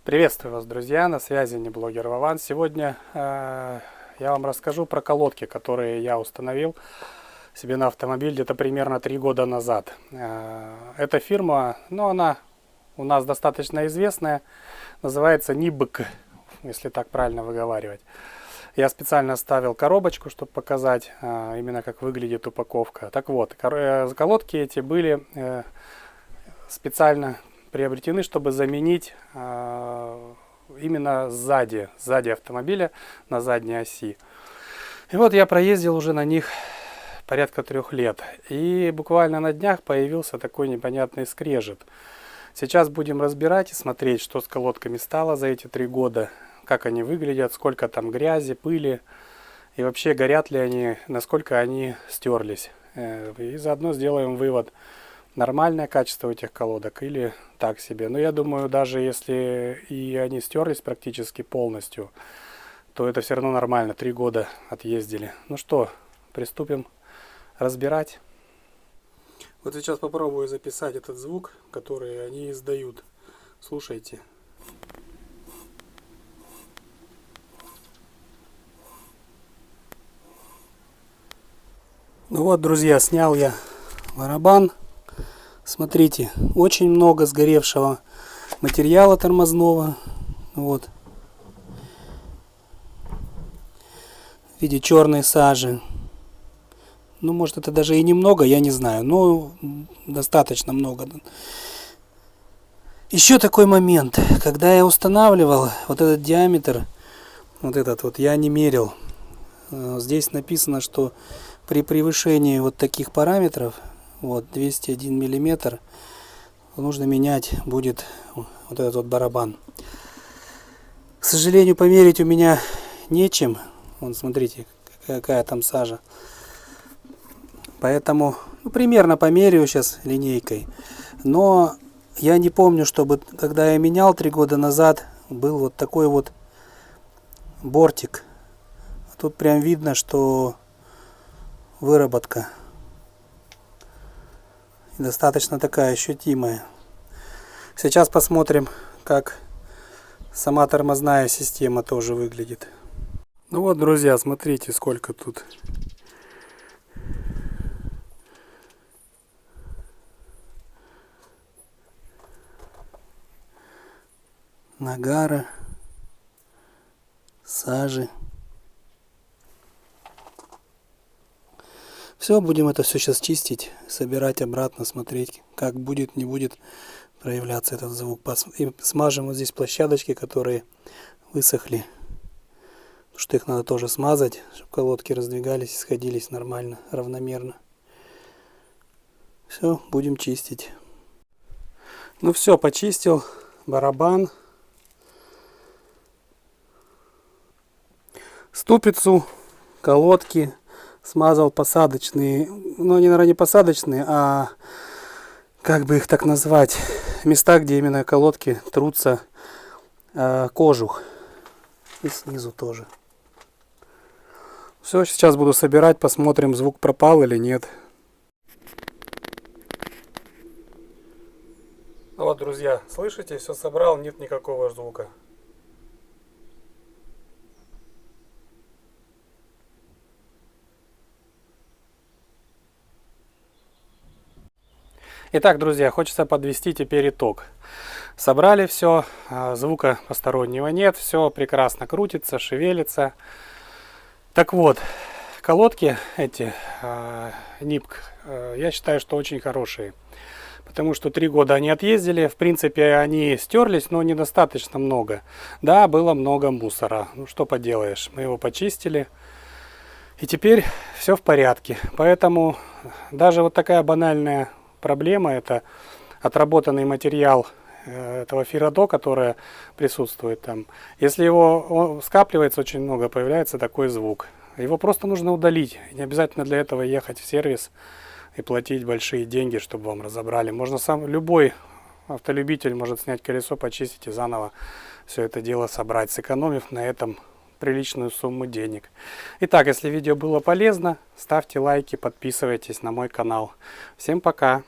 Приветствую вас, друзья, на связи Неблогер Вован. Сегодня я вам расскажу про колодки, которые я установил себе на автомобиль где-то примерно 3 года назад. Эта фирма, она у нас достаточно известная, называется NIBK, если так правильно выговаривать. Я специально оставил коробочку, чтобы показать именно как выглядит упаковка. Так вот, колодки эти были специально приобретены, чтобы заменить именно сзади автомобиля на задней оси. И вот я проездил уже на них порядка 3 лет. И буквально на днях появился такой непонятный скрежет. Сейчас будем разбирать и смотреть, что с колодками стало за эти 3 года, как они выглядят, сколько там грязи, пыли, и вообще горят ли они, насколько они стерлись. И заодно сделаем вывод, нормальное качество этих колодок или так себе. Но я думаю, даже если и они стерлись практически полностью, то это все равно нормально. 3 года отъездили. Ну что, приступим разбирать. Вот сейчас попробую записать этот звук, который они издают. Слушайте. Ну вот, друзья, снял я барабан. Смотрите, очень много сгоревшего материала тормозного. Вот. В виде черной сажи. Ну, может, это даже и немного, я не знаю. Но достаточно много. Еще такой момент. Когда я устанавливал вот этот диаметр, вот этот вот, я не мерил. Здесь написано, что при превышении вот таких параметров, вот 201 миллиметр, нужно менять будет вот этот вот барабан. К сожалению, померить у меня нечем. Вон, смотрите, какая там сажа. Поэтому примерно померяю сейчас линейкой. Но я не помню, чтобы когда я менял 3 года назад, был вот такой вот бортик. Тут прям видно, что выработка достаточно такая ощутимая. Сейчас посмотрим, как сама тормозная система тоже выглядит. Ну вот, друзья, смотрите, сколько тут нагара, сажи. Все, будем это все сейчас чистить, собирать обратно, смотреть, как будет, не будет проявляться этот звук. И смажем вот здесь площадочки, которые высохли. Потому что их надо тоже смазать, чтобы колодки раздвигались, сходились нормально, равномерно. Все, будем чистить. Ну все, почистил барабан, ступицу, колодки. Смазал посадочные, ну они, наверное, не посадочные, а как бы их так назвать, места, где именно колодки трутся кожух. И снизу тоже. Все, сейчас буду собирать, посмотрим, звук пропал или нет. Вот, друзья, слышите, все собрал, нет никакого звука. Итак, друзья, хочется подвести теперь итог. Собрали все, звука постороннего нет, все прекрасно крутится, шевелится. Так вот, колодки эти NIBK, я считаю, что очень хорошие. Потому что 3 года они отъездили, в принципе, они стерлись, но недостаточно много. Да, было много мусора, ну что поделаешь, мы его почистили. И теперь все в порядке. Поэтому даже вот такая банальная проблема, это отработанный материал этого феррадо, которое присутствует там. Если его скапливается очень много, появляется такой звук. Его просто нужно удалить. Не обязательно для этого ехать в сервис и платить большие деньги, чтобы вам разобрали. Можно любой автолюбитель может снять колесо, почистить и заново все это дело собрать, сэкономив на этом приличную сумму денег. Итак, если видео было полезно, ставьте лайки, подписывайтесь на мой канал. Всем пока!